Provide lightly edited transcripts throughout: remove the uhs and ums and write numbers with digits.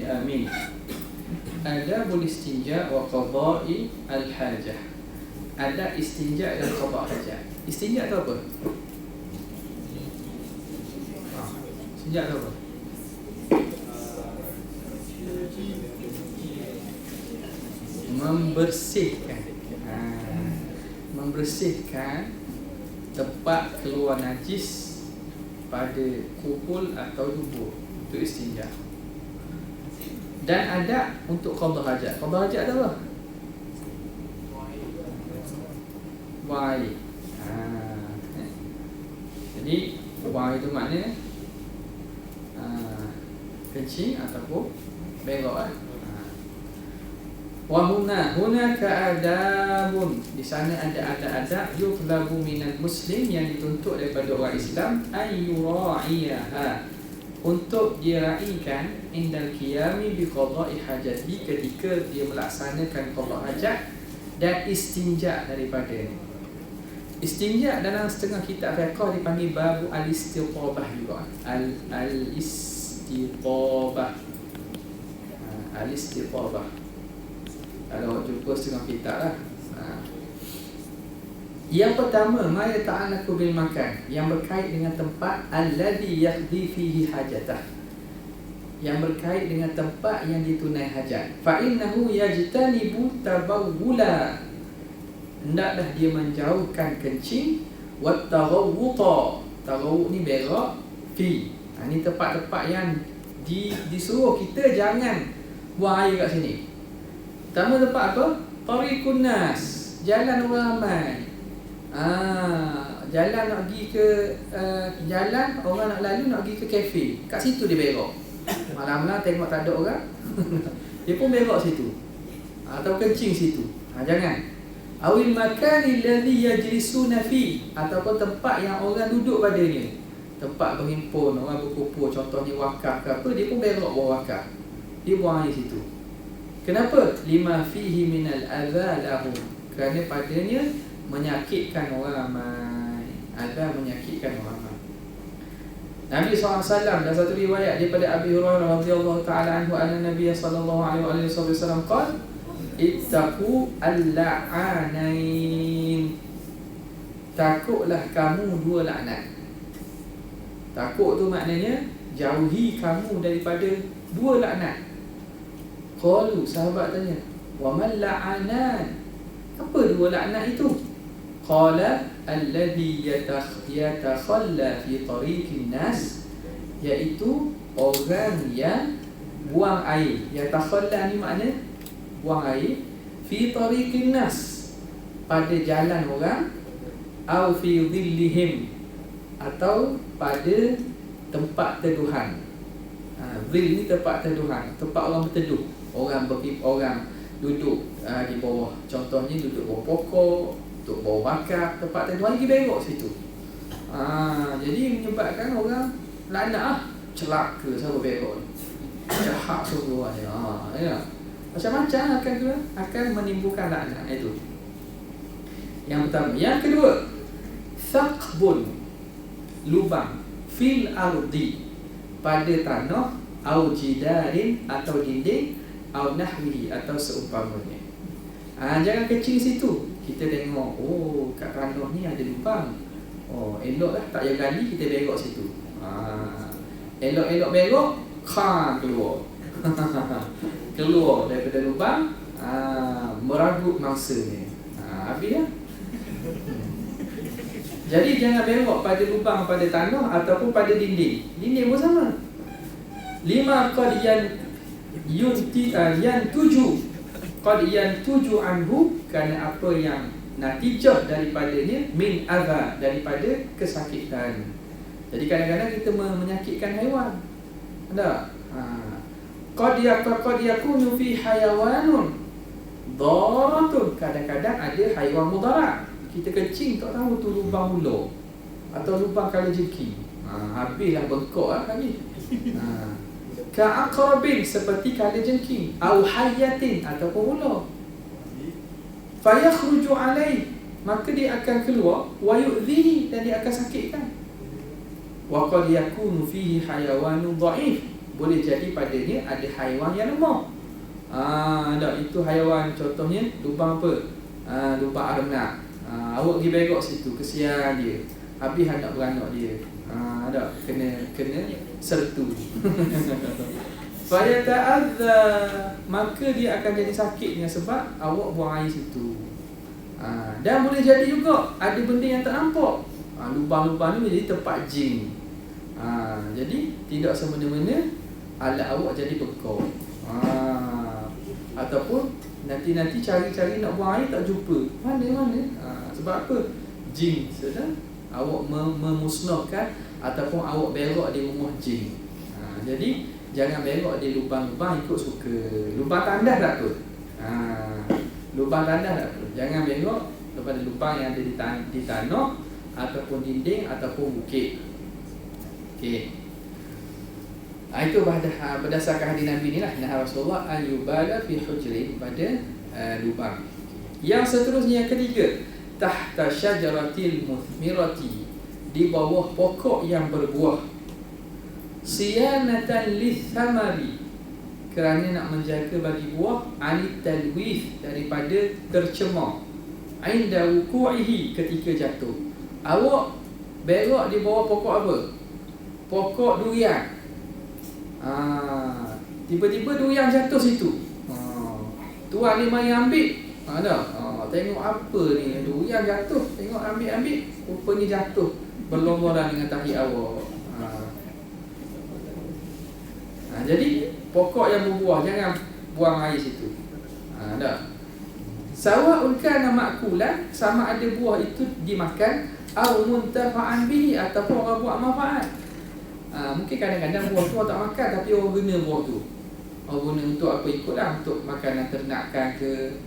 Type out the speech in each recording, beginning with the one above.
amin. Adabul istinja wa qada'i al-hajah. Ada istinja dan qada' hajat. Istinja tu apa? Istinja tu apa? Membersihkan. Membersihkan tempat keluar najis pada kupul atau dubur. Itu istinja. Dan ada untuk qada hajat. Qada hajat ada apa? Wai. Jadi wai itu maknanya kencing ataupun berak. Wa hunaka adabun. Di sana ada adab yutlabu minal muslim, yang dituntut daripada orang Islam, ayyura'iyaha, untuk diraikan indal qiyami bi qada'i hajati, ketika dia melaksanakan qada hajat dan istinja daripada. Istinja dalam setengah kitab fiqh dipanggil babu al-istitabah juga. Al-istitabah. Al-istitabah. Kalau jumpa setengah kitab lah. Yang pertama, ma yata'allaqu bil makan, yang berkait dengan tempat, alladhi yaqdi fihi hajatah, yang berkait dengan tempat yang ditunai hajat. Fa innahu yajtanibu tabawula, hendaklah dia menjauhkan kencing, wat taghawwuta, taghawwut ni berak, fi. Ni tempat-tempat yang disuruh kita jangan buang air kat sini. Pertama tempat apa? Tariqun nas, jalan orang ramai. Jalan nak pergi ke jalan, orang nak lalu nak pergi ke kafe, kat situ dia berak. Malam-malam tengok tak ada orang dia pun berak situ, atau kencing situ. Jangan. Awil makani alladhi yajlisuna fi, ataupun tempat yang orang duduk padanya, tempat berhimpun, orang berkumpul, contohnya wakaf ke apa, dia pun berak bawah wakaf, dia buang air situ. Kenapa? Lima fihi minal adza lahum, kerana padanya menyakitkan orang ramai. Ada menyakitkan orang ramai. Nabi SAW dalam satu riwayat daripada Abi Hurairah radhiyallahu ta'ala anhu, anna Nabi sallallahu alaihi wasallam qala, ittaqu al-la'anain, takutlah kamu dua laknat. Takut tu maknanya jauhi kamu daripada dua laknat. Qalu, sahabat tanya, wa man la'anan, apa dua laknat itu? Qala alladhi yatakhalla fi tariqin nas, iaitu orang yang buang air. Yatakhalla ni makna buang air, fi tariqin nas, pada jalan orang, au fi dhillihim, atau pada tempat teduhan. Dhill ni tempat teduhan, tempat orang berteduh, orang duduk di bawah, contohnya duduk bawah pokok, duduk bawah bakar, tempat teduhan, pergi berak situ. Jadi menyebabkan orang laknat, celaka siapa berak ni, jahat semua ni. Macam-macam akan menimbulkan laknat. Itu yang pertama. Yang kedua, thaqbun, lubang, fil ardi, pada tanah, au jidarin, atau dinding, au nahwihi, atau seumpamanya. Jangan kecil situ. Kita tengok, kat tanah ni ada lubang, eloklah tak payah gali, kita berak situ. Elok-elok berak, keluar keluar daripada lubang, meragut mangsanya. Habis lah. Jadi jangan berak pada lubang, pada tanah, ataupun pada dinding. Dinding pun sama. Lima qad yantuju anhu, kerana apa yang natijah daripadanya, min adha, daripada kesakitan. Jadi kadang-kadang kita menyakitkan haiwan. Ada? Qad yakunu fi hayawanun daratun, kadang-kadang ada haiwan mudarat. Kita kencing tak tahu tu lubang ular atau lubang kalajengking. Habislah bengkok lagi. Ka'aqrabin, seperti kalajengking, au hayatin, ataupun ular. Fayakhruju alaih, maka dia akan keluar, wa yu'dhihi, dan dia akan sakitkan. Wa qad yakunu fihi hayawanun dha'if, boleh jadi padanya ada haiwan yang lemah. Itu haiwan contohnya lubang apa? Lubang arnab. Awak pergi berok situ, kesian dia. Habis anak beranak dia. Kena sertu. Faya ta'adza, maka dia akan jadi sakitnya sebab awak buang air situ. Dan boleh jadi juga ada benda yang tak nampak. Lubang-lubang ni jadi tempat jin. Jadi tidak semena-mena alat awak jadi bekal. Ataupun nanti cari-cari nak buang air tak jumpa. Mana-mana. Sebab apa? Jin sedang awak memusnahkan ataupun awak berok di rumah jin. Jadi jangan berok di lubang-lubang ikut suka. Lubang tandas tak apa. Lubang tandas tak apa. Jangan berok daripada lubang yang ada di tanah ataupun dinding ataupun bukit. Okey. Itu berdasarkan hadis Nabi ni lah. Nah Rasulullah ayyubala fi hujrin, pada lubang. Yang seterusnya yang ketiga, tahta syajaratil muthmirati, di bawah pokok yang berbuah. Siyanatan lithamari, kerana nak menjaga bagi buah, anit talwith, daripada tercemar, inda wuku'ihi, ketika jatuh. Awak berok di bawah pokok apa? Pokok durian. Tiba-tiba durian jatuh situ. Tuan ni mari ambil. Tengok apa ni, durian jatuh. Tengok ambil. Rupanya jatuh berlomba dengan tahi awak. Jadi pokok yang berbuah jangan buang air situ. Sawa'un kana ma'kulan, sama ada buah itu dimakan, au muntafa'an bihi, ataupun orang buat manfaat. Mungkin kadang-kadang buah tu orang tak makan, tapi orang guna buah tu. Orang guna untuk apa, ikutlah, untuk makanan ternakan ke.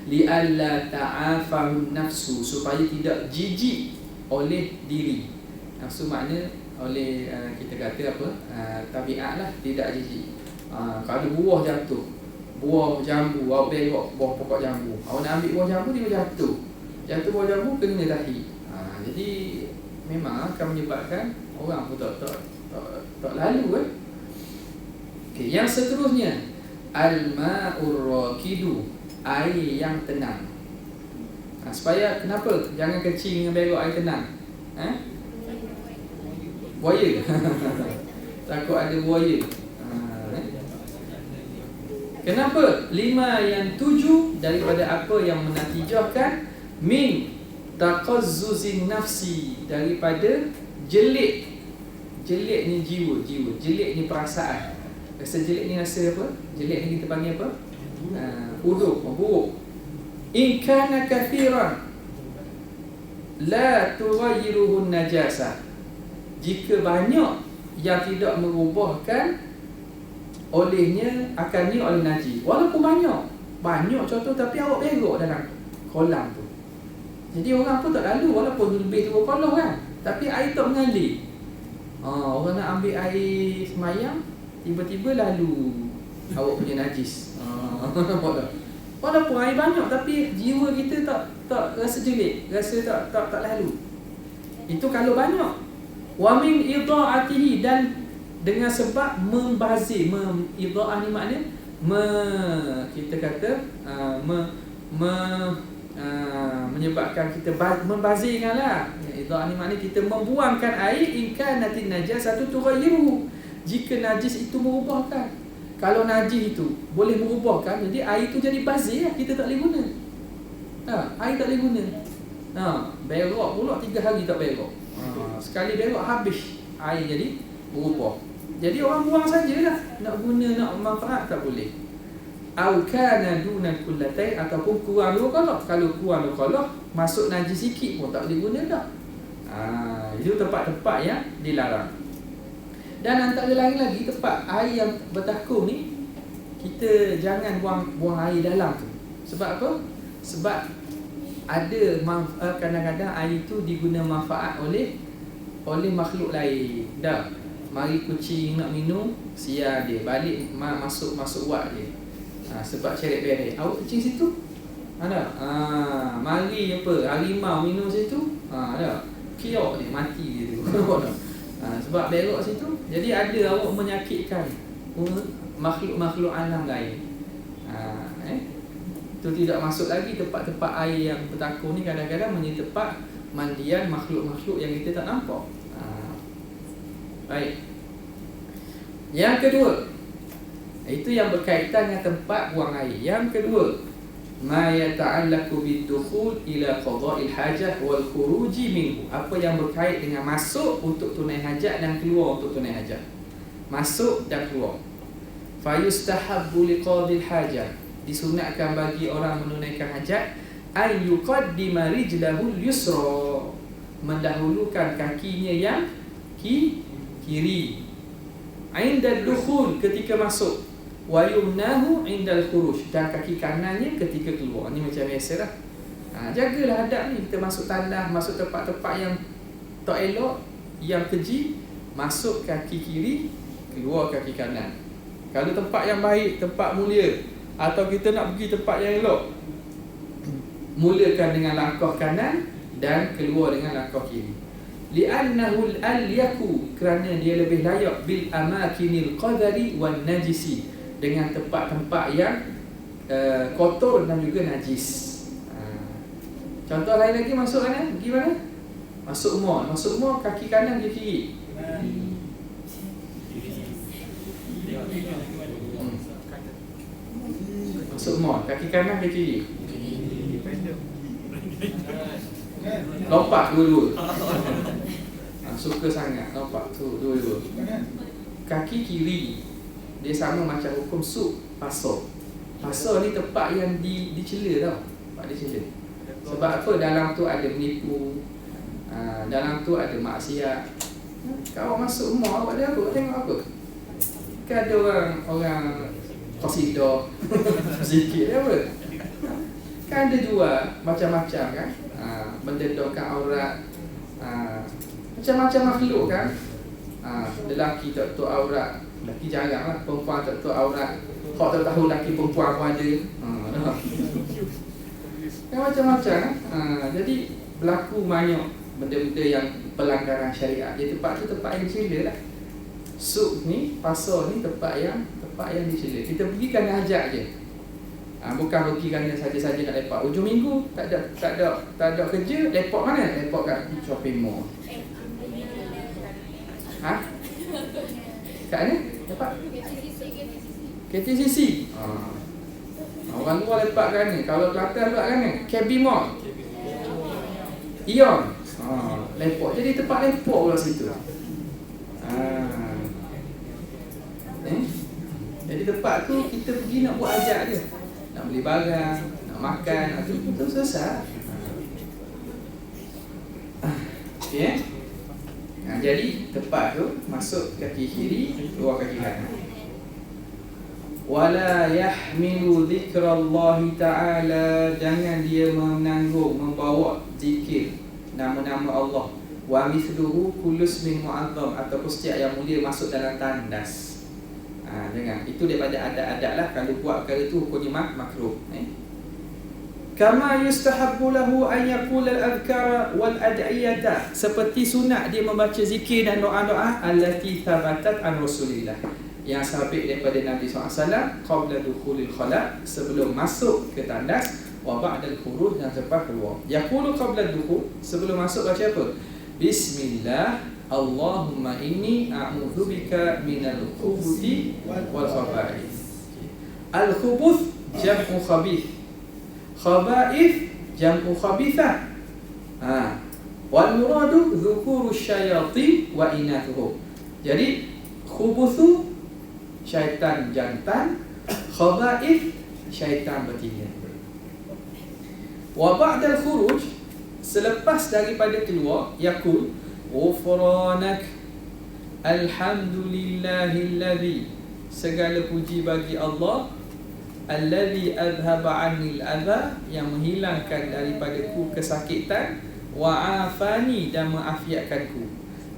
Li'alla ta'afahun nafsu, supaya tidak jijik oleh diri. Nafsu makna oleh kita kata apa, tabiat lah, tidak jijik. Kalau buah jatuh, buah jambu, awak berok buah pokok jambu, awak nak ambil buah jambu, dia jatuh buah jambu, kena tahi. Jadi memang akan menyebabkan orang pun tak lalu. Okay, yang seterusnya, al-ma'ur rakidu, air yang tenang. Supaya kenapa jangan kecil dengan berok air tenang? Buaya. Takut ada buaya. Kenapa? 5 yang 7 daripada apa yang menatijahkan min taqazzuzin nafsi, daripada jelik ni jiwa, jelik ni perasaan. Rasa jelik ni rasa apa? Jelik ni kita panggil apa? Buruk. In kana kathiran la tughayyiruhu najasah, jika banyak yang tidak merubahkan olehnya akannya oleh najis. Walaupun banyak contoh, tapi awak berok dalam kolam tu, jadi orang pun tak lalu, walaupun lebih 2 kolam kan, tapi air tak mengalir. Orang nak ambil air semayang, tiba-tiba lalu awak punya najis. Walaupun air banyak, tapi jiwa kita tak rasa jelik, rasa tak lalu. Itu kalau banyak. Wa min idha'atihi, dan dengan sebab membazir. Idha'ah ni makna kita kata menyebabkan kita membazirkan lah. Idha'ah ni makna kita membuangkan air, in kanatin najasatu tughayyiruhu, jika najis itu merubahkan. Kalau najis itu boleh merubahkan, jadi air itu jadi bazir lah, kita tak boleh guna. Air tak boleh guna. Berok pula 3 hari tak berok. Sekali berok habis, air jadi berubah. Jadi orang buang sajalah, nak guna, nak manfaat tak boleh. Au kana duna kullatain, ataupun kurang 2 kolok. Kalau kurang 2 kolok, masuk najis sikit pun tak boleh guna dah. Itu tempat-tempat yang dilarang. Dan antara lain lagi, tempat air yang bertakur ni, kita jangan buang air dalam tu. Sebab apa? Sebab ada kadang-kadang air tu diguna manfaat oleh makhluk lain. Dah, mari kucing nak minum, sial dia, balik masuk wad dia. Sebab ceret-beret, awak kencing situ. Mari harimau minum situ. Kiok dia, mati dia tu. Sebab berok situ, Jadi ada awak menyakitkan makhluk-makhluk alam lain. Itu tidak masuk lagi tempat-tempat air yang bertakur ni kadang-kadang menjadi tempat mandian makhluk-makhluk yang kita tak nampak. Baik. Yang kedua, itu yang berkaitan dengan tempat buang air. Yang kedua, ma yata'allaqu bid-dukhul ila qada'il hajah wal khuruji minhu. Apa yang berkait dengan masuk untuk tunai hajat dan keluar untuk tunai hajat. Masuk dan keluar. Fa yustahabbu liqadil hajah. Disunatkan bagi orang menunaikan hajat ay yuqaddima rijlahul yusra, mendahulukan kakinya yang kiri. Inda dukhul, ketika masuk. Wa yumnahu indal khuruj, dan kaki kanannya ketika keluar. Ni macam biasalah. Jagalah adab ni. Kita masuk tandas, masuk tempat-tempat yang tak elok, yang keji, masuk kaki kiri, keluar kaki kanan. Kalau tempat yang baik, tempat mulia, atau kita nak pergi tempat yang elok, mulakan dengan langkah kanan dan keluar dengan langkah kiri. Li'annahu al-yaku, kerana dia lebih layak bil amakinil qadari wan najisi, dengan tempat-tempat yang kotor dan juga najis. Contoh lain lagi, masuk mana? Pergi mana? Masuk mall. Masuk mall, kaki kanan ke kiri? Masuk mall, kaki kanan ke kiri? Lompat dua-dua. Suka sangat lompat tu dua-dua. Kaki kiri dia sama macam hukum suk pasar. Pasar ni tempat yang dicela tau. Tempat dicela. Sebab apa? Dalam tu ada menipu, dalam tu ada maksiat. Kau masuk mall awak ada apa? Tengok apa? Kan ada orang qasidah zikir apa? Kan ada jual macam-macam kan? Mendedahkan aurat, macam-macam makhluk kan. Lelaki tak tahu aurat, lelaki jarang lah, perempuan tak tahu aurat. Kau tak tahu lelaki perempuan pun ada. Kan macam-macam. Jadi berlaku banyak benda-benda yang pelanggaran syariat. Di tempat tu tempat yang dicela lah. Suk ni, pasar ni tempat yang dicela. Kita pergi kerana hajat je. Bukan pergi kerana saja-saja nak lepak. Hujung minggu tak ada kerja, lepak mana? Lepak kat shopping mall. Kat mana? Lepak? KTCC. Orang luar lepak kat mana? Kalau Kelantan lepak kat mana? KB Mall. Ion. Lepak. Jadi tempat lepak pula situ. Jadi tempat tu kita pergi nak buat hajat je. Nak beli barang, nak makan, itu selesai. Okay. Jadi tempat tu masuk kaki kiri, keluar kaki kanan. Wala yahmilu dzikrallahi ta'ala, jangan dia menanggung, membawa zikir nama-nama Allah. Wa mithluhu kullu ismin mu'azzam, ataupun setiap yang mulia masuk dalam tandas. Jangan. Itu daripada adab-adab lah. Kalau buat perkara itu hukumnya makruh. Kama yustahabbu lahu an yaqula al-adhkara wal ad'iyata, seperti sunat dia membaca zikir dan doa-doa allati thabatat an Rasulillah, yang sabit daripada Nabi SAW qabla dukhulil khala, sebelum masuk ke tandas, wa ba'dal khuruj, dan selepas keluar. Yaqulu qabla dukhul, sebelum masuk baca apa? Bismillah Allahumma inni a'udzubika minal khubuthi wal khaba'ith. Al-khubuth jam'u khabith, khaba'ith jam'u khabithah. Wal muradu dhukuru syayatin wa inathuhum. Jadi khubuthu syaitan jantan, khaba'ith syaitan betina. Wa ba'dal khuruj, selepas daripada keluar, yaqul ghufranak alhamdulillahilladzi, segala puji bagi Allah, alladzi adhaba 'anil adha, yang menghilangkan daripadaku kesakitan, wa afani, dan mengafiatkanku.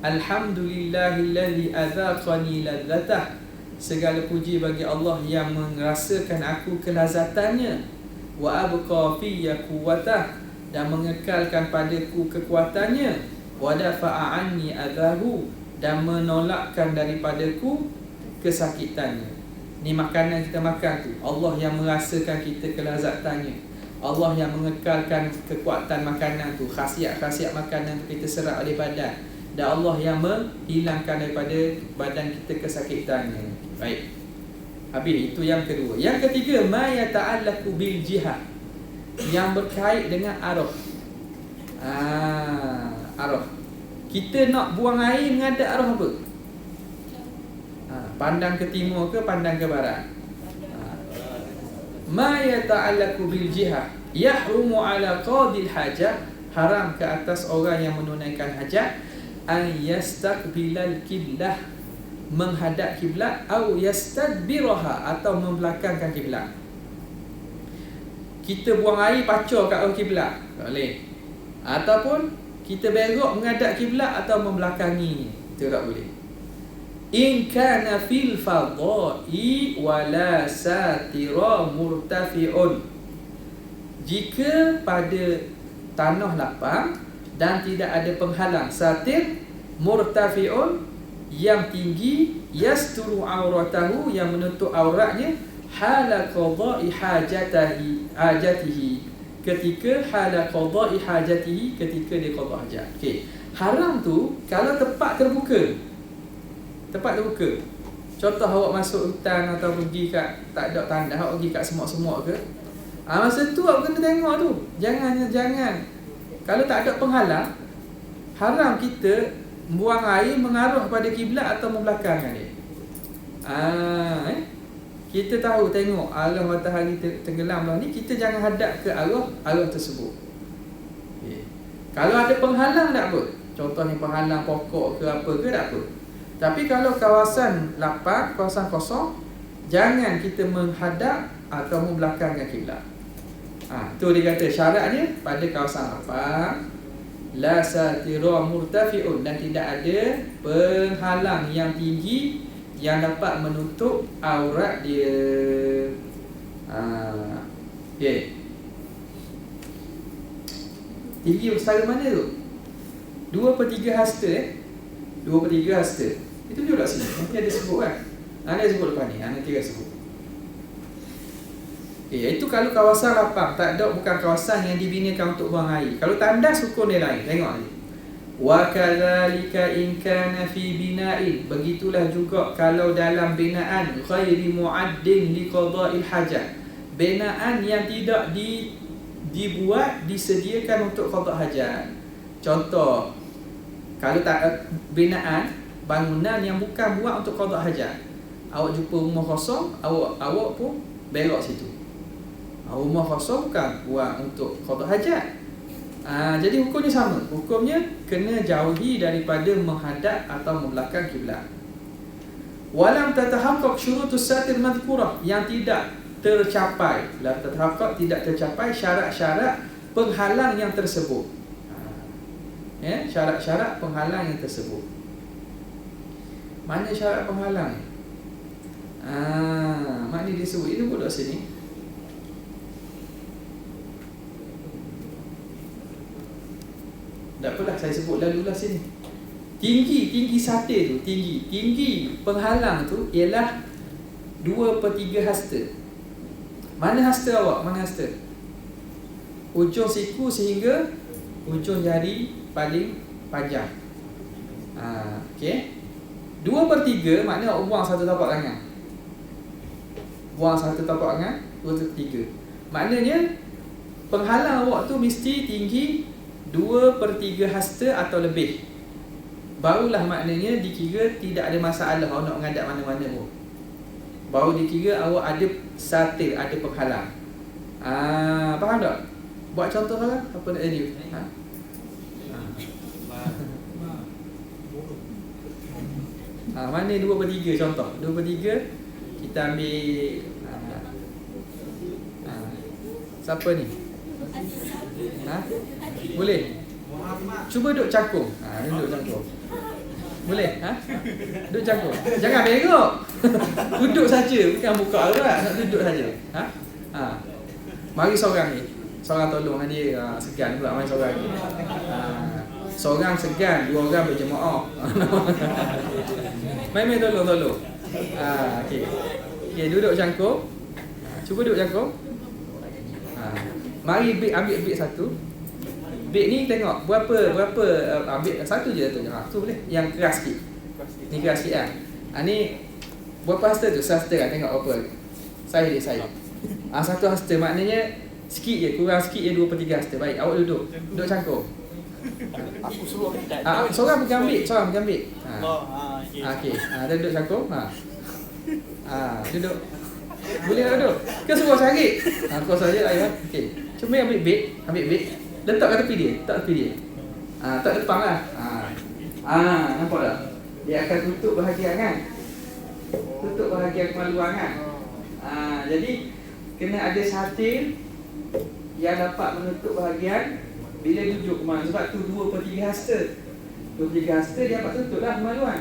Alhamdulillahilladzi adzaqani ladzatah, segala puji bagi Allah yang merasakan aku kelazatannya, wa abqa fiyya quwwatah, dan mengekalkan padaku kekuatannya, wa dafa'a anni adahu, dan menolakkan daripadaku kesakitannya. Ni makanan kita makan tu, Allah yang merasakan kita kelazatannya, Allah yang mengekalkan kekuatan makanan tu, khasiat-khasiat makanan tu kita serap oleh badan, dan Allah yang menghilangkan daripada badan kita kesakitannya. Baik, habis itu yang kedua. Yang ketiga, ma yata'allaqu bil jihad, yang berkait dengan arwah. Arwah. Kita nak buang air menghadap arwah apa? Pandang ke timur ke pandang ke barat? Ma yata'allaqu bil jihad yahrumu ala qadil hajat, haram ke atas orang yang menunaikan hajat, an yastaqbilal qiblah, menghadap kiblat, au yastadbiraha, atau membelakangkan kiblat. Kita buang air pacar kat arah kiblat, tak boleh. Ataupun kita berok menghadap kiblat atau membelakanginya, itu tak boleh. In kana fil fadai wala satira murtafi'un, jika pada tanah lapang dan tidak ada penghalang, satir, murtafi'un, yang tinggi, yasturu auratahu, yang menutup auratnya, hala qada'i hajatihi, ketika hala qada'i hajatihi, ketika dia qada' hajat. Okey, haram tu kalau tempat terbuka. Tempat terbuka. Contoh awak masuk hutan atau pergi kat tak ada tandas, awak pergi kat semut-semut ke, masa tu awak kena tengok tu. Jangan kalau tak ada penghalang, haram kita buang air mengarah pada kiblat atau membelakangkan dia. Kita tahu tengok arah matahari tenggelam lah ni, kita jangan hadap ke arah tersebut. Okay. Kalau ada penghalang tak apa. Contohnya penghalang pokok ke apa ke, tak apa. Tapi kalau kawasan lapang, kawasan kosong, jangan kita menghadap atau membelakangkan kiblat. Tu dia kata syaratnya pada kawasan lapang, la satira murtafi'un, dan tidak ada penghalang yang tinggi yang dapat menutup aurat dia. Okay. Tinggi besar mana tu? 2/3 hasta 2/3 hasta. Itu juga sini. Nanti ada sebut kan? Ada sebut lepas ni. Nanti ada sebut. Okay, itu kalau kawasan lapang, tak ada, bukan kawasan yang dibinakan untuk buang air. Kalau tandas hukum dia lain. Tengok ni. Wa kadzalika in kana fi bina'in, begitulah juga kalau dalam binaan ghairi mu'addin li qada'il hajat, binaan yang tidak dibuat, disediakan untuk qada' hajat. Contoh, kalau tak binaan, bangunan yang bukan buat untuk qada' hajat, awak jumpa rumah kosong, awak pun belok situ. Rumah kosong bukan buat untuk qada' hajat. Jadi hukumnya sama. Hukumnya kena jauhi daripada menghadap atau membelakang kiblat. Walam tatahaqqaq syurutus satir madhkurah, yang tidak tercapai, lam tatahaqqaq, tidak tercapai syarat-syarat penghalang yang tersebut. Syarat-syarat penghalang yang tersebut. Mana syarat penghalang? Mana dia sebut? Itu pun kat sini. Tak apalah, saya sebut lalulah sini. Tinggi satir tu, tinggi penghalang tu ialah 2/3 hasta. Mana hasta awak? Mana hasta? Ujung siku sehingga ujung jari paling panjang. Okey. 2/3 maknanya awak buang satu tapak tangan. Buang satu tapak tangan, 2/3. Maknanya penghalang awak tu mesti tinggi 2/3 hasta atau lebih. Barulah maknanya dikira tidak ada masalah awak nak menghadap mana-mana pun. Baru dikira awak ada satir, ada penghalang. Faham tak? Buat contoh lah. Apa nak jadi? Mana 2/3 contoh? 2/3 kita ambil siapa ni? Boleh? Cuba duduk cangkung. Duduk cangkung. Boleh? Duduk cangkung. Jangan berok. Duduk saja, bukan buka aurat, nak duduk saja. Mari seorang ni. Seorang tolong dia. Segan pula mari seorang ni. Seorang segan, 2 orang berjemaah. Main-main tolong. Okey. Okey, duduk cangkuk. Cuba duduk cangkuk. Mari ambil beg satu. Beg ni tengok berapa ambil satu je tu. Tu boleh. Yang keras sikit. Ni keras sikit lah. Ni berapa hasta tu? Hasta kan tengok apa. Saya. Satu hasta maknanya sikit je, kurang sikit je 2/3 hasta. Baik, awak duduk. Duduk cangkuk. Aku suruh kita. Seorang pergi ambil. Okey. Duduk cangkuk. Duduk. Boleh tak duduk? Ke suruh cari? Kau saja lah ya. Okey. Cuma ambil beg. Letak kat tepi dia. Tak depan lah. Nampak tak? Dia akan tutup bahagian kan? Tutup bahagian kemaluan kan? Jadi kena ada satil yang dapat menutup bahagian bila duduk kemaluan. Sebab tu 2/3 hasta. 2/3 hasta dia dapat tutup lah kemaluan.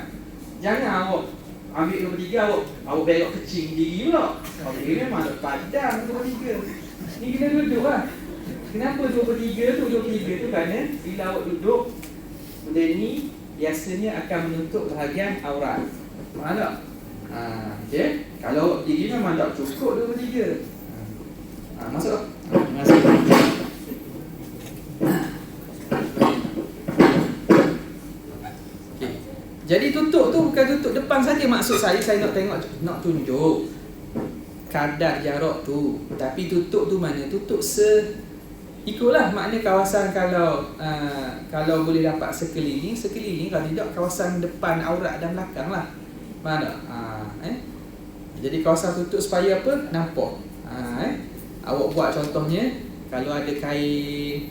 Jangan awak ambil 2/3 awak belok kecil diri pula. Dia memang tak padang 2/3. Ni kena duduk lah. Kenapa 2/3 tu? 2/3 tu kerana bila awak duduk, benda ni biasanya akan menutup bahagian aurat. Faham tak? Okay. Kalau awak berdiri memang tak cukup 2/3. Masuk. Masuk. Okay. Jadi tutup tu bukan tutup depan saja. Maksud saya nak tengok, nak tunjuk kadar jarak tu. Tapi tutup tu mana? Tutup ikutlah makna kawasan. Kalau boleh dapat sekeliling. Kalau tidak kawasan depan aurat dan belakang lah. Faham tak? Jadi kawasan tutup supaya apa? Nampak. Awak buat contohnya, kalau ada kain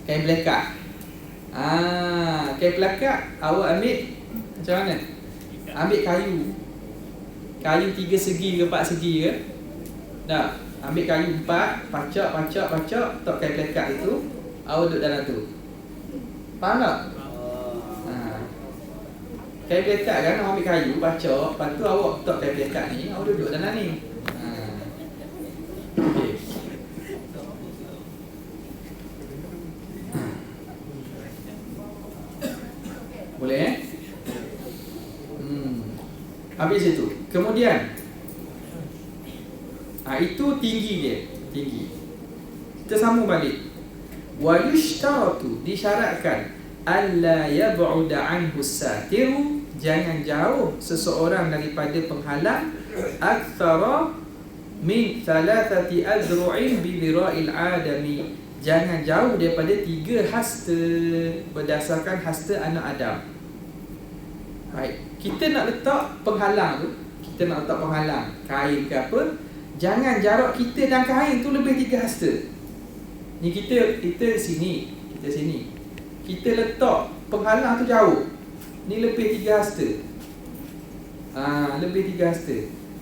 pelekat. Kain pelekat awak ambil macam mana? Ambil kayu 3 segi ke 4 segi ke? Dah, ambil kayu 4, pacak, letak kain pelekat itu, awak duduk dalam tu. Faham tak? Kain pelekat kan, awak ambil kayu, pacak, lepas tu awak letak kain pelekat ni, awak duduk dalam ni. Okay. Boleh habis itu. Kemudian itu tinggi dia. Kita sambung balik. Wa yushtaratu, disyaratkan alla yab'uda anhu satiru, jangan jauh seseorang daripada penghalang aktsara min 3 azru'in bi dhira'il adami, jangan jauh daripada 3 hasta berdasarkan hasta anak Adam. Baik, kita nak letak penghalang tu, kain ke apa, jangan jarak kita dan kain tu lebih 3 hasta. Ni kita sini. Kita letak penghalang tu jauh. Ni lebih 3 hasta. Lebih 3 hasta.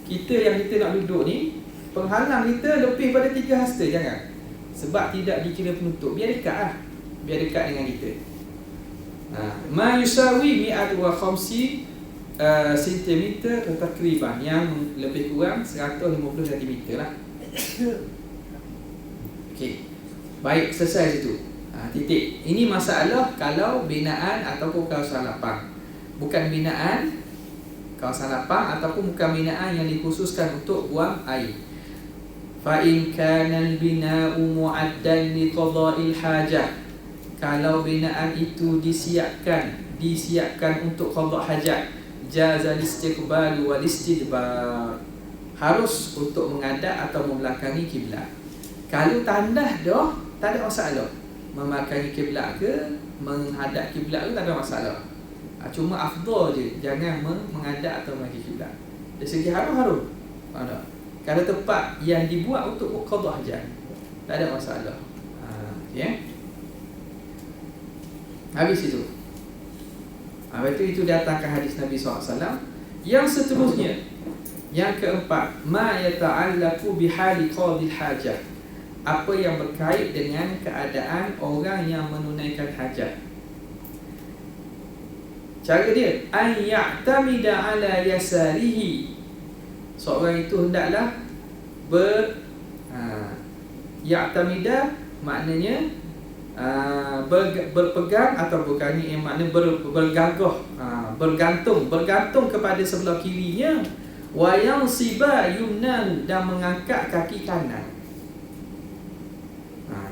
Kita nak duduk ni, penghalang kita lebih pada 3 hasta, jangan. Sebab tidak dikira penutup. Biar dekat dengan kita. Ma yusawi 150 cm takriban, yang lebih kurang 150 cm lah. Okey. Baik, selesai situ. Titik. Ini masalah kalau binaan ataupun kawasan lapang. Bukan binaan kawasan lapang ataupun bukan binaan yang dikhususkan untuk buang air. Fa in kana al-bina'u mu'addan li qada'il hajah, kalau binaan itu disiapkan untuk qada' hajat, jaza al-istiqbal wal istidbar, harus untuk menghadap atau membelakangi kiblat. Kalau tandah dah, tak ada masalah. Membelakangi kiblat ke menghadap kiblat tu tak ada masalah. Cuma afdal je jangan menghadap atau membelakangi kiblat. Dari segi harum. Kalau tempat yang dibuat untuk qada' hajat, tak ada masalah. Okay. Habis itu. Itu datangkan hadis Nabi SAW. Yang seterusnya, yang keempat, ma yata'allaqu bihali qadil hajah, apa yang berkait dengan keadaan orang yang menunaikan hajat. Cara dia, an ya'tamida ala yasarihi, seorang itu hendaklah ya'tamida maknanya berpegang atau bukan ni makna bergagah, bergantung kepada sebelah kirinya, wa yansiba yumnan, dan mengangkat kaki kanan.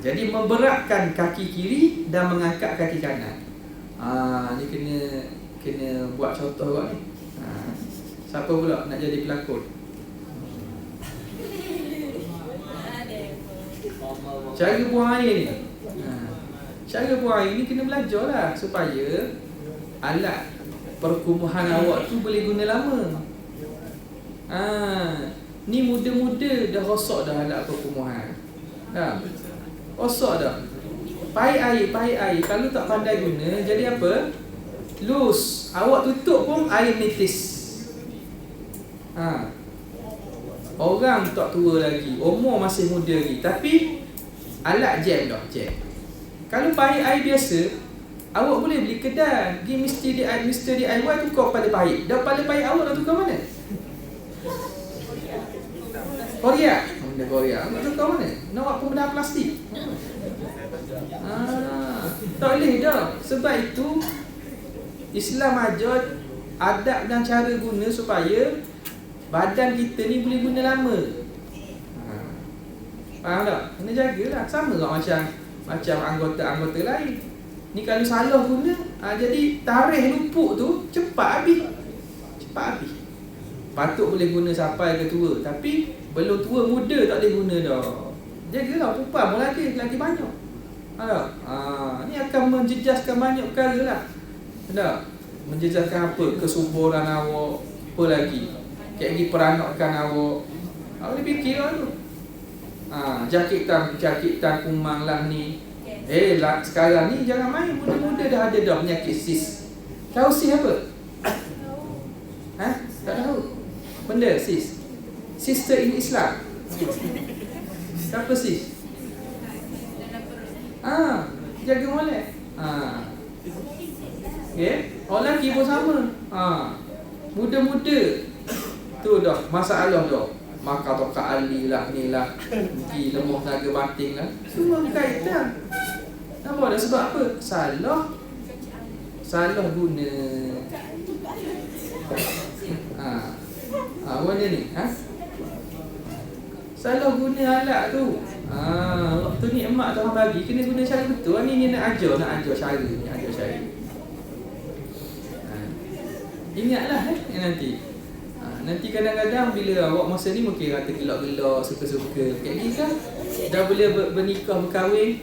Jadi memberatkan kaki kiri dan mengangkat kaki kanan. Ni kena buat contoh kot ni. Siapa pula nak jadi pelakon? Cara buang air ni. Cara buang air ni kena belajar lah, supaya alat perkumuhan awak tu boleh guna lama. Ni muda-muda dah rosak dah alat perkumuhan. Dah rosak dah. Pahit air. Kalau tak pandai guna, jadi apa? Loose. Awak tutup pun air nitis. Orang tak tua lagi, umur masih muda lagi, tapi alat jam dah, jam. Kalau pahit air biasa, awak boleh beli kedai, pergi Mr. DIY tukar kepala pahit. Dah kepala pahit awak nak tukar mana? Korea. Benda Korea. Nak tukar mana? Nak buat pembedahan plastik. Tak boleh dah. Sebab itu Islam ajar adab dan cara guna supaya badan kita ni boleh guna lama. Faham tak? Kena jagalah. Sama tak macam anggota-anggota lain. Ni kalau salah guna, jadi tarikh lupuk tu cepat habis. Patut boleh guna sampai ke tua, tapi belum tua muda tak boleh guna dah. Jagalah, perempuan pun lagi banyak. Ni akan menjejaskan banyak perkara lah. Tak? Menjejaskan apa? Kesuburan awak, apa lagi? Lagi peranakan awak. Awak boleh fikir lah tu. Jakitan kumang lah ni. Sekarang ni jangan main, muda-muda dah ada dah penyakit sis. Tahu sis apa? Tak tahu. Benda sis. Sister in Islam. Siapa sis? Jaga molek. Orang lelaki pun sama. Muda-muda tu dah masalah dah. Maka toka Ali lah, ni lah, pergi lemah naga batin lah. Semua berkaitan. Nampak dah sebab apa? Salah guna. Mana ni? Salah guna alat tu. Waktu ni emak tuan bagi, kena guna cara betul. Ni nak ajar cara ni, ajar cara. Ingatlah nanti. Nanti kadang-kadang bila awak masa ni mungkin kata gelak-gelak, suka-suka. Kayak ni kan dah boleh bernikah, berkahwin.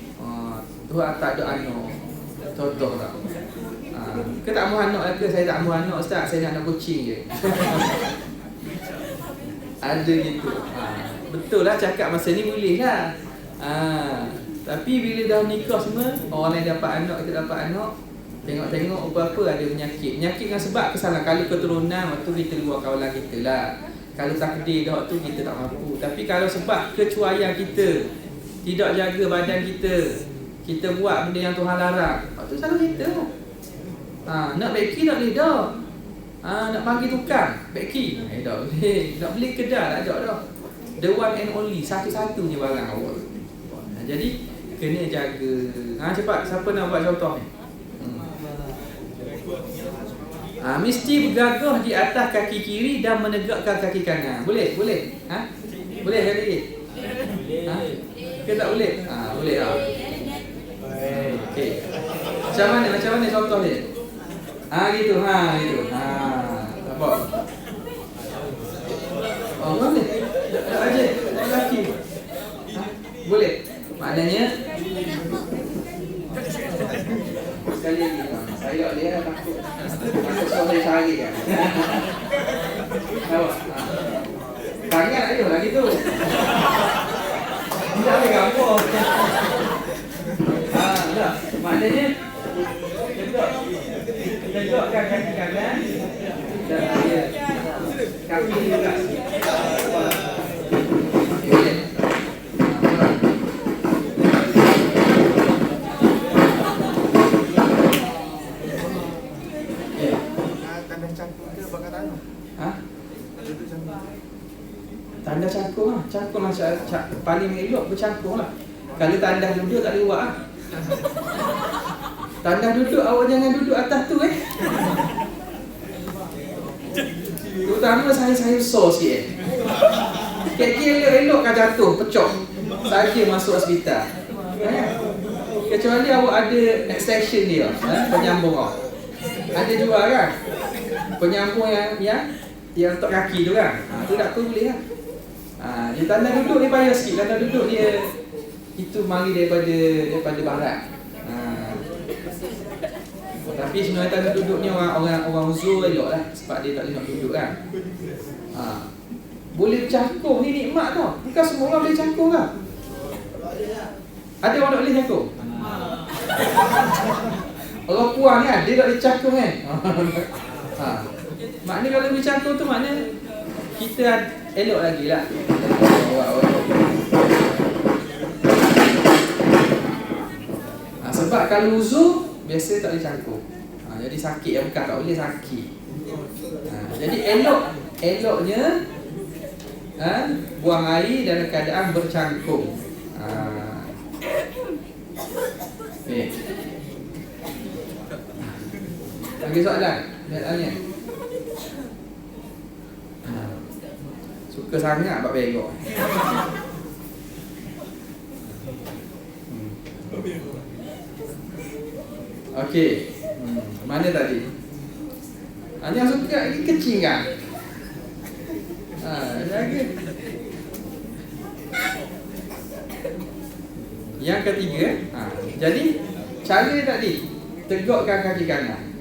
Tuhan tak ada anak. Contoh tak? Ke tak mahu anak lah ke? Saya tak mahu anak ustaz, saya nak anak kucing je. Ada gitu. Betul lah cakap masa ni boleh lah. Tapi bila dah nikah semua, orang lain dapat anak, kita dapat anak. Tengok apa-apa ada penyakit. Penyakit kan sebab kesalahan. Kalau keturunan, waktu kita luar kawalan kita lah. Kalau takdir dah waktu kita tak mampu. Tapi kalau sebab kecuaian kita, tidak jaga badan kita buat benda yang Tuhan larang, waktu salah kita. Nak beki tak boleh dah. Nak panggil tukang beki, tak boleh. Nak beli kedai tak ada dah. The one and only, satu-satunya barang awak. Jadi kena jaga. Cepat, siapa nak buat contoh ni? Mesti bergagah di atas kaki kiri dan menegakkan kaki kanan. Boleh? Boleh kan lagi? Ke tak boleh? Boleh lah. Okey. Macam mana contoh dia? Gitu. Nampak? Boleh. Tak aja. Lelaki. Boleh. Maknanya sekali lagi. Saya dia takut. Takut suami cari kan. Nampak? Tangan aja lagi tu. Tidak boleh gampang. Tak. Maknanya tegakkan kaki kanan dan ada kaki juga. Tanda cangkul ke bakal tanah? Tanda cangkul lah. Cangkul lah paling elok bercangkul lah. Kalau tanda duduk tak boleh buat lah. Tanda duduk, awak jangan duduk atas tu Terutama saya besar sikit kira-kira elok kan jatuh, pecah saja masuk hospital. Kecuali awak ada extension dia, penyambung awak. Ada jual kan? Penyambung yang untuk kaki tu kan? Tu tak tu boleh lah. Dia tanda duduk dia payah sikit. Tanda duduk dia itu mari daripada barat. Tapi sebenarnya tanda duduk ni orang uzur elok lah, sebab dia tak boleh nak duduk kan. Boleh bercakung ni nikmat tau. Bukan semua orang boleh cakung lah. Ada orang tak boleh cakung? Orang puan ni dia tak boleh cakung kan. Maknanya kalau boleh cakung tu maknanya kita elok lagi lah. Sebab kalau uzur biasa tak boleh cangkuk. Jadi sakit yang bukan tak boleh sakit. Jadi eloknya buang air dalam keadaan bercangkung. Okay. Lagi soalan? Tanya. Suka sangat buat bengok. Okey. Mana tadi? Yang suka lagi kecil kan? Jaga. Yang ketiga, jadi cara tadi tegakkan kaki kanan.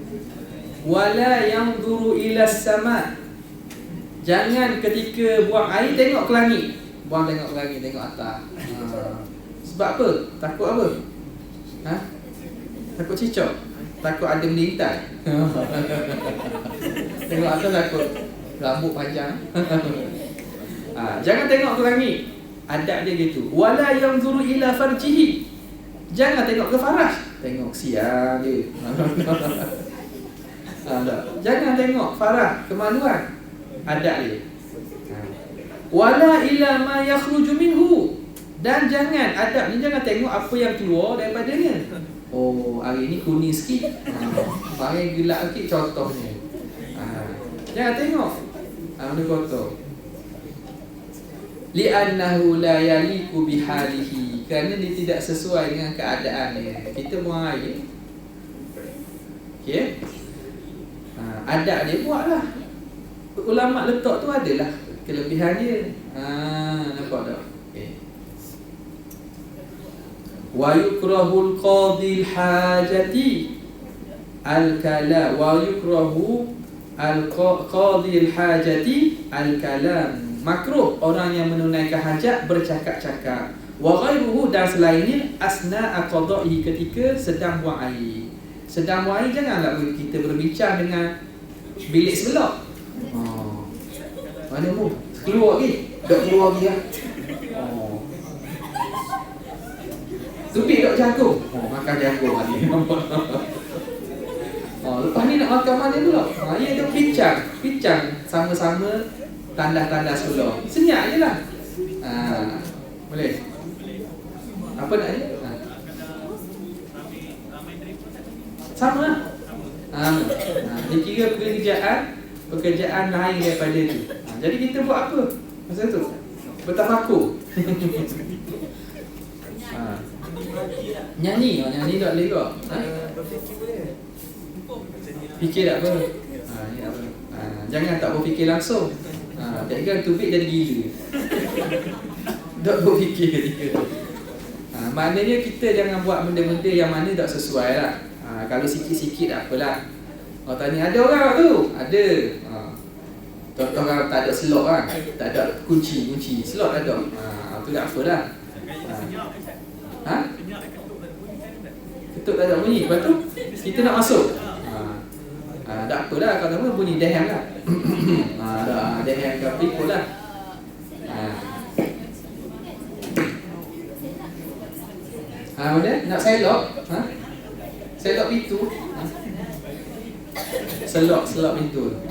Wala yanzuru ila sama. Jangan ketika buang air tengok ke langit. Tengok ke langit, tengok atas. Sebab apa? Takut apa? Takut cicak. Takut ada melintas. Tengok atas takut rambut panjang. Jangan tengok ke langit. Adab dia gitu. Wala yanzuru ila farjihi. Jangan tengok ke faraj. Tengok siang dia. Jangan tengok faraj, kemaluan. Adab dia. Wala ila ma yakhruju minhu. Dan jangan, adab ni jangan tengok apa yang keluar daripadanya. Oh, hari ni kuning sikit. Hari gelap sikit contohnya. Jangan tengok. Benda kotor. Li'annahu la yaliku bihalihi. Kerana dia tidak sesuai dengan keadaannya. Kita buang air. Okey. Adab dia buatlah. Ulama letak tu adalah kelebihan dia. Nampak tak? Okey. Wa yukrahul qadil hajati al-kalam. Wa yukrahu al-qadil hajati al-kalam. Makruh orang yang menunaikan hajat bercakap-cakap. Wa ghairuhu, dan selainnya asna qada'i, ketika sedang buang air. Sedang buang air janganlah kita berbincang dengan bilik sebelah. Mana mu? Keluar lagi. Tak keluar lagi lah. Tupik dok jagung. Makan jagung lagi. Lepas ni nak makan mana pula? Ia dok bincang sama-sama tanda-tanda sebelah. Senyap je lah. Boleh? Apa nak je? Sama lah. Dia kira pekerjaan lain daripada tu. Jadi kita buat apa masa tu? Bertafakur. Nyanyi tak boleh kok. Fikir tak apa. Jangan tak berfikir langsung. Jangan tubik jadi gila. Tak berfikir ketika. Maknanya kita jangan buat benda-benda yang mana tak sesuai lah. Kalau sikit-sikit tak apalah. Orang tanya, ada orang tu? Ada. Contoh kalau tak ada selok kan, tak ada kunci, selok tak ada. Tu tak apalah. Ketuk tak ada bunyi. Lepas tu kita nak masuk. Tak apalah, kalau bunyi dehem lah. Dehem ke pikul lah. Mana? Nak selok? Selok pintu. Selok pintu.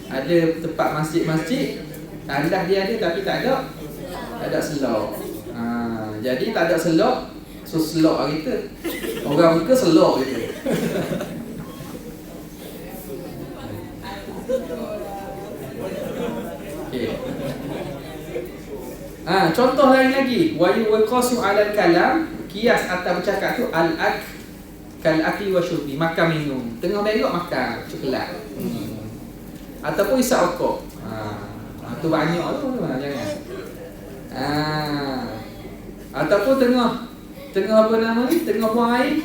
Ada tempat masjid-masjid, tandas dia ada tapi tak ada selok. Jadi tak ada selok, So selok kita. Orang muka selok kita. Okay. Contoh lain lagi, wa yuqasu 'ala al-kalam, kias atas bercakap tu al-ak kal akli wa syurbi, makan minum. Tengah merok makan coklat. Ataupun isap rokok. Tu banyak tu jangan. Ataupun tengah apa nama ni? Tengah buang air,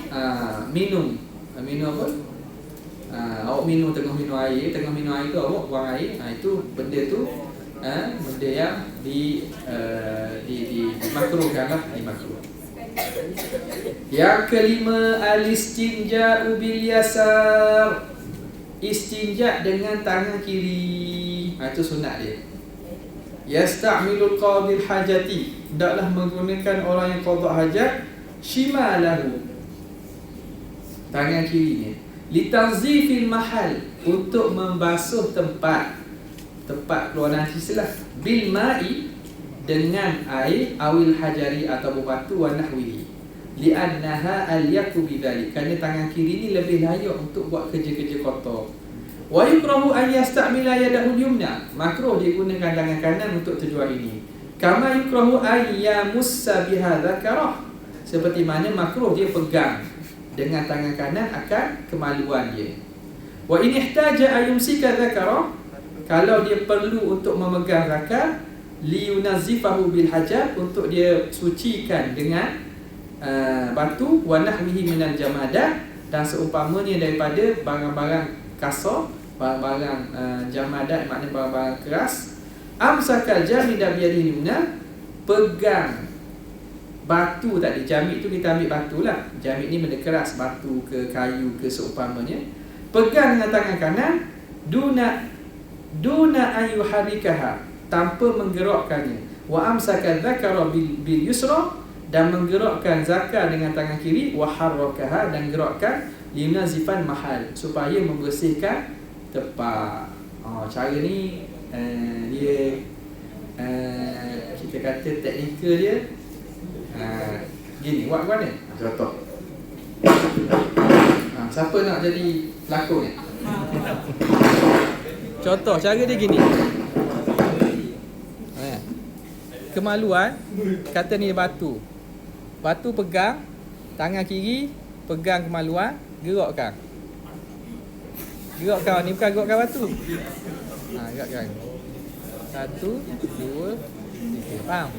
minum. Minum apa? Awak minum tengah minum air tu awak buang air. Itu benda tu benda yang dimakruhkan lah, dimakruh. Yang kelima, al-istinja'u bil yasar, istinja dengan tangan kiri. Itu sunat dia. Yasta'milul qadil hajati, hendaklah menggunakan orang yang qada hajat shimalahu, tangan kirinya, litanzifil mahal, untuk membasuh tempat keluar najis lah, bil ma'i, dengan air, awil hajari atau batu, wa nahwihi, li'annaha al-yaku bidzalik, kerana tangan kiri ni lebih layak untuk buat kerja-kerja kotor. Wa yukrahu an yasta'mila yadahu al-yumna, makruh dia gunakan tangan kanan untuk tujuan ini. Kama yukrahu an yamussa biha dzakarah, seperti mana makruh dia pegang dengan tangan kanan akan kemaluan dia. Wa in ihtaja an yumsika dzakarah, kalau dia perlu untuk memegang zakar, liyunazzifahu bil hajar, untuk dia sucikan dengan batu, wa nahwihi minal jamadah, dan seumpamanya daripada barang-barang kasar, barang-barang jamadat, maknanya barang-barang keras. Amsakal jamida biyadihi yumna, pegang batu tadi, jamid tu kita ambil batu lah, jamid ni benda keras, batu ke kayu ke seumpamanya, pegang dengan tangan kanan, duna ayuharikaha, tanpa menggerakkannya, wa amsakal dzakara bil yusra, dan menggerakkan zakar dengan tangan kiri, wa harrakaha, dan gerakkan linazifan mahal, supaya membersihkan tempat. Cara ni dia kita kata teknikal dia gini, buat mana? Contoh. Siapa nak jadi pelakon ni? Contoh cara dia gini. Kemaluan, kata ni batu. Batu pegang, tangan kiri pegang kemaluan, gerakkan. Gerakkan ni, bukan gerakkan batu. Gerakkan. 1, 2, 3. Faham?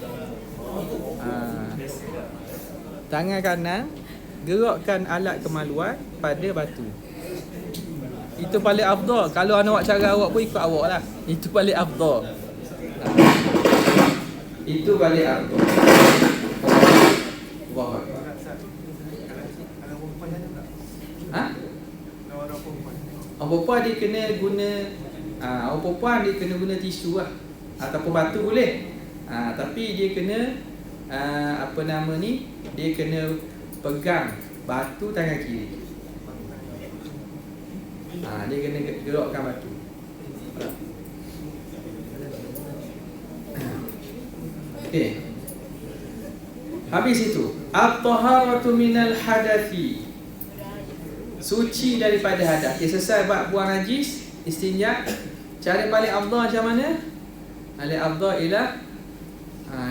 Tangan kanan gerakkan alat kemaluan pada batu. Itu paling afdal. Kalau nak buat cara awak pun ikut awak lah. Itu paling afdal. Itu paling afdal. Wah. Orang perempuan dia kena guna orang perempuan dia kena guna tisu lah, ataupun batu boleh. Tapi dia kena apa nama ni, dia kena pegang batu tangan kiri. Dia kena gerakkan batu. Okey. Habis itu, at-taharatu minal hadathi, suci daripada hadas. Selesai buang najis, istinja. Cara paling afdal macam mana? Paling afdal ialah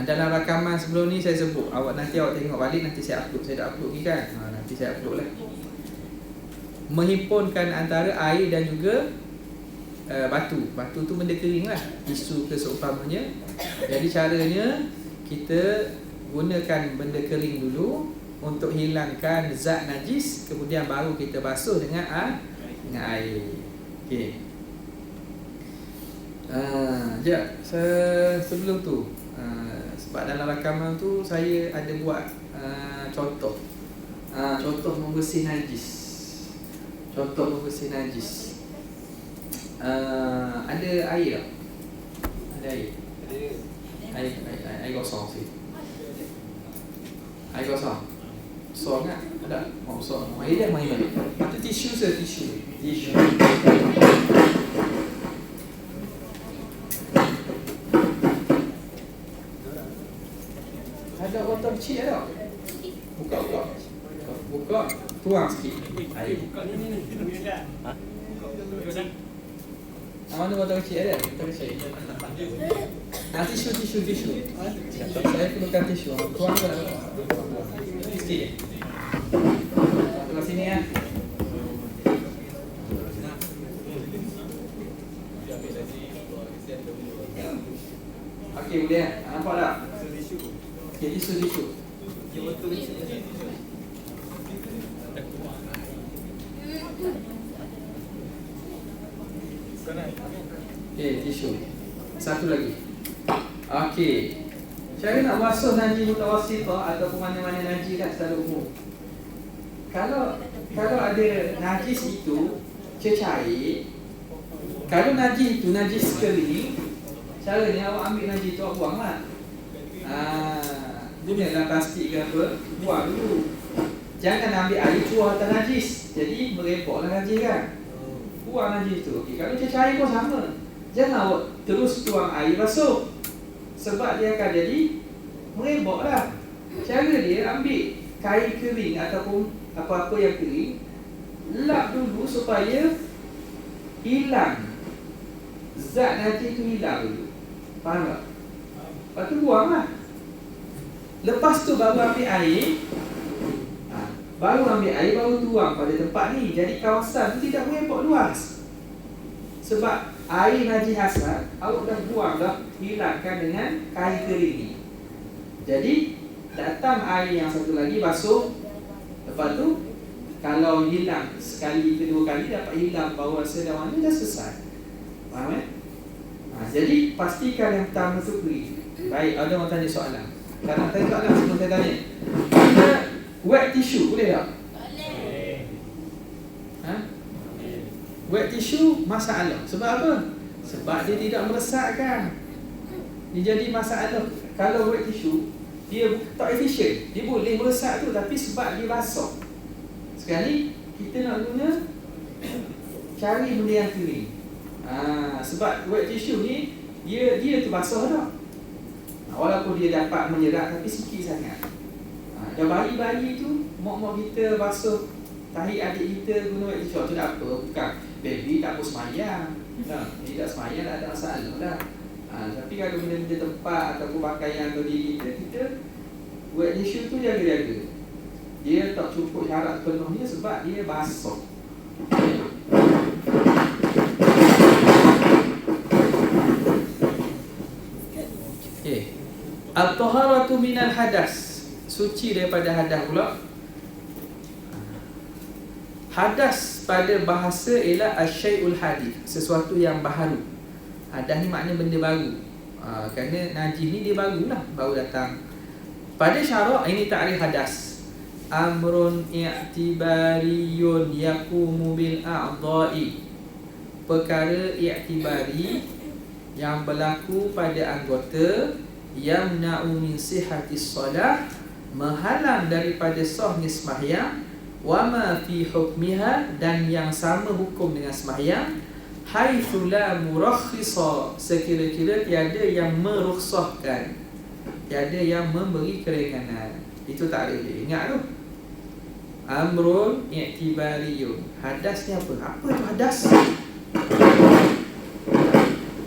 dalam rakaman sebelum ni saya sebut. Nanti awak tengok balik, nanti saya upload. Saya dah upload ni kan? Nanti saya upload lah. Menghimpunkan antara air dan juga batu. Batu tu benda kering lah, tisu ke seumpamanya. Jadi caranya, kita gunakan benda kering dulu untuk hilangkan zat najis, kemudian baru kita basuh dengan air. Okey. Sebelum tu, sebab dalam rakaman tu saya ada buat contoh membersih najis. Contoh membersih najis. Ada air tak? Ada air. Air kosong sikit. Air kosong. Kosong tak? Ada? Kosong. Air dia main balik. Itu tisu saya, tisu. Ada botol kecil ada? Buka. Tuang sikit air. Ha? Mana botol kecil ada? Botol kecil. Tisu. Saya perlukan tisu. Tuang ke dalam. Sikit. Tengok sini ya. Okey, boleh. Nampak tak? Okey, tisu. Okey, tisu. Satu lagi. Okey. Cara nak basuh najis mutawassithah ataupun mana-mana najis dah secara umum. Kalau ada najis itu cecair, kalau najis itu najis kering, caranya awak ambil najis itu awak buanglah. Gunakan plastik ke apa, buang dulu. Jangan ambil air cuah atas najis. Jadi merepotlah najis kan. Buang najis tu. Okay, kalau cecair pun sama. Jangan awak terus tuang air basuh. Sebab dia akan jadi mereboklah. Cara dia ambil kain kering ataupun apa-apa yang kering, lap dulu supaya hilang zat najis tu, hilang dulu. Faham tak? Lepas tu buanglah. Lepas tu baru ambil air. Baru tuang pada tempat ni. Jadi kawasan tu tidak merepot luas. Sebab air najis hasad awak dah buang dah, hilangkan dengan kain kering ni. Jadi datang air yang satu lagi basuh. Lepas tu kalau hilang sekali kedua kali dapat hilang bau rasa dan warna, dah selesai. Faham jadi pastikan yang pertama tu kering. Baik, ada orang tanya soalan. Kalau tanya soalan sebelum saya tanya, kita wet tissue boleh tak? Boleh. Wet tissue masalah. Sebab apa? Sebab dia tidak meresapkan. Dia jadi masalah. Kalau wet tissue dia tak efisien. Dia boleh meresap tu, tapi sebab dia basah. Sekali kita nak guna, cari benda yang kering. Sebab wet tissue ni dia tu basah dah. Walaupun dia dapat menyerap tapi sikit sangat. Dan bayi-bayi tu, mak-mak kita basuh tahi adik kita guna wet tissue tu tak apa. Bukan baby tak apa semayang. Dia tak semayang tak ada masalah dah. Tapi kalau benda-benda tempat ataupun pakaian atau diri kita wet tissue tu jaga-jaga. Dia tak cukup syarat penuhnya sebab dia basah. At-taharatu minal hadas, suci daripada hadas pula. Hadas pada bahasa ialah asyai'ul hadith, sesuatu yang baharu. Hadas ni makna benda baru. Kerana najis ni dia barulah, baru datang. Pada syarak ini ta'rif hadas. Amrun i'tibariyun yaqumu bil a'dha'i. Perkara i'tibari yang berlaku pada anggota, yamna'u min sihhatis solah, menghalang daripada sahnya sembahyang, wa ma fi hukmiha, dan yang sama hukum dengan sembahyang, haitsu la murakhkhisa, sekira-kira tiada yang merukhsahkan, tiada yang memberi keringanan. Itu takrif dia. Ingat tu. Amrun i'tibariyun. Hadas ni apa? Apa tu hadas?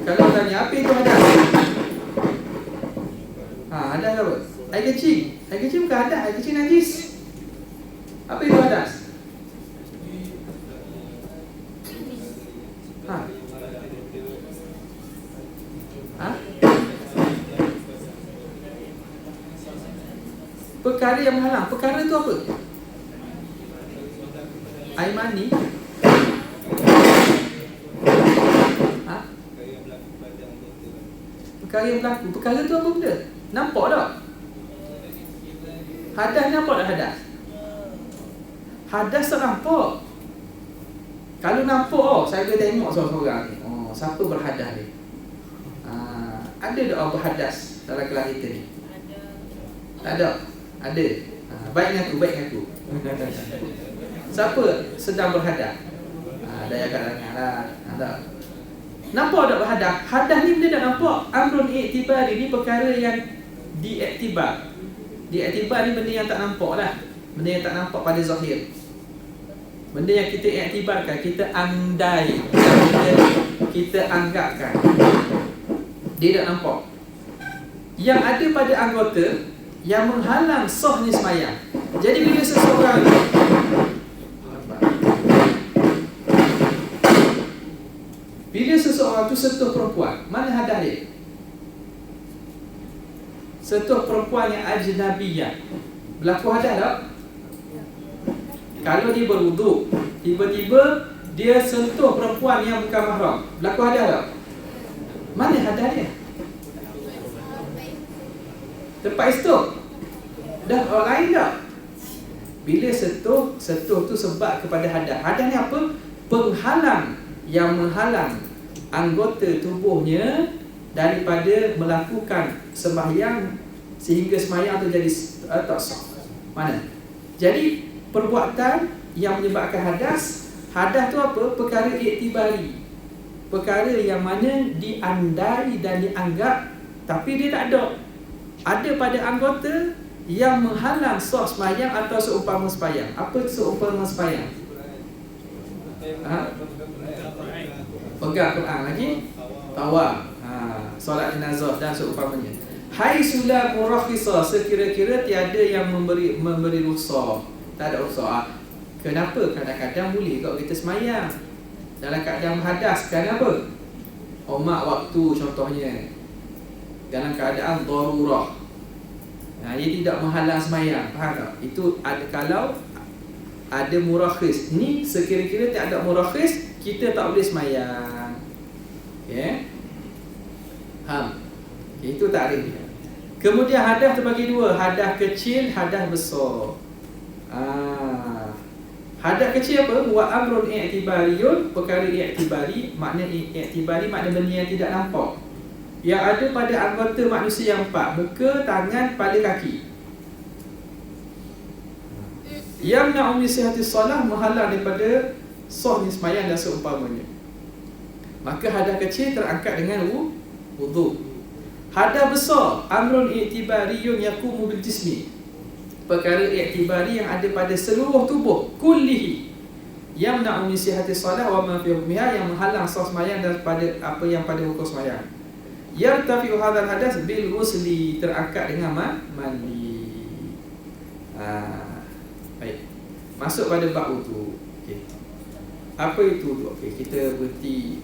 Kalau tanya apa itu hadas? Hadas apa? Air kecil. Air kecil bukan hadas, air kecil najis. Apa itu hadas? Perkara yang menghalang. Perkara itu apa? Air mani. Perkara yang berlaku. Perkara itu apa benda? Nampak tak? Hadas nampak tak hadas? Hadas tak nampak. Kalau nampak, saya boleh tengok seorang-seorang ni. Siapa berhadas ni? Ada tak orang berhadas dalam kelas kita ni? Tak ada? Ada. Baik ngaku. Siapa sedang berhadas? Daya kat tangan lah. Tak. Nampak tak berhadas? Hadas ni benda tak nampak. Amrun i'tibari ni perkara yang diiktibar. Diiktibar ni benda yang tak nampak lah, benda yang tak nampak pada zahir, benda yang kita iktibarkan, kita andai, kita anggapkan dia tak nampak. Yang ada pada anggota yang menghalang sahnya sembahyang. Jadi bila seseorang tu sentuh perempuan, mana hadas dia? Sentuh perempuan yang ajnabiyah, berlaku hadas tak? Kalau dia berwuduk, tiba-tiba dia sentuh perempuan yang bukan mahram, berlaku hadas tak? Mana hadas dia? Tempat itu dah orang lain tak? Bila sentuh tu sebab kepada hadas. Hadas ni apa? Penghalang yang menghalang anggota tubuhnya daripada melakukan sembahyang sehingga sembahyang tu jadi tak sah. Mana? Jadi perbuatan yang menyebabkan hadas tu apa? Perkara iktibari, perkara yang mana diandai dan dianggap tapi dia tak ada. Ada pada anggota yang menghalang sah sembahyang atau seumpama sembahyang. Apa seumpama sembahyang? Pegang Quran lagi, tawaf, solat jenazah dan seumpamanya. Hai sula murakhisa, sekira-kira tiada yang memberi rukhsah. Tak ada rukhsah. Kenapa? Kadang-kadang boleh kalau kita sembahyang dalam keadaan hadas, kenapa? Omak waktu contohnya, dalam keadaan darurah. Ia tidak menghalang sembahyang, faham tak? Itu ada kalau ada murakhis. Ni sekira-kira tak ada murakhis, kita tak boleh sembahyang. Okey. Itu takrif dia. Kemudian hadas terbagi dua, hadas kecil, hadas besar. Hadas kecil apa? Wa amrun i'tibariyun, perkara i'tibari, makna i'tibari makna benda yang tidak nampak, yang ada pada anggota manusia yang empat: muka, tangan, kepala, kaki. Yang na'um nisihati salah, menghalang daripada sahnya sembahyang dan seumpamanya. Maka hadas kecil terangkat dengan wuduk. Hadas besar, amrun i'tibariyun yakumu bil jismi, perkara i'tibari yang ada pada seluruh tubuh, kullihi, yang na'um nisihati salah wa ma fi hukmiha, yang menghalang sah sembahyang dan pada apa yang pada hukum sembahyang. Yartafi'u hadzal hadas bil ghusli, terangkat dengan mandi. Baik. Masuk pada bab wudu. Okey. Apa itu wudu? Okey, kita berhenti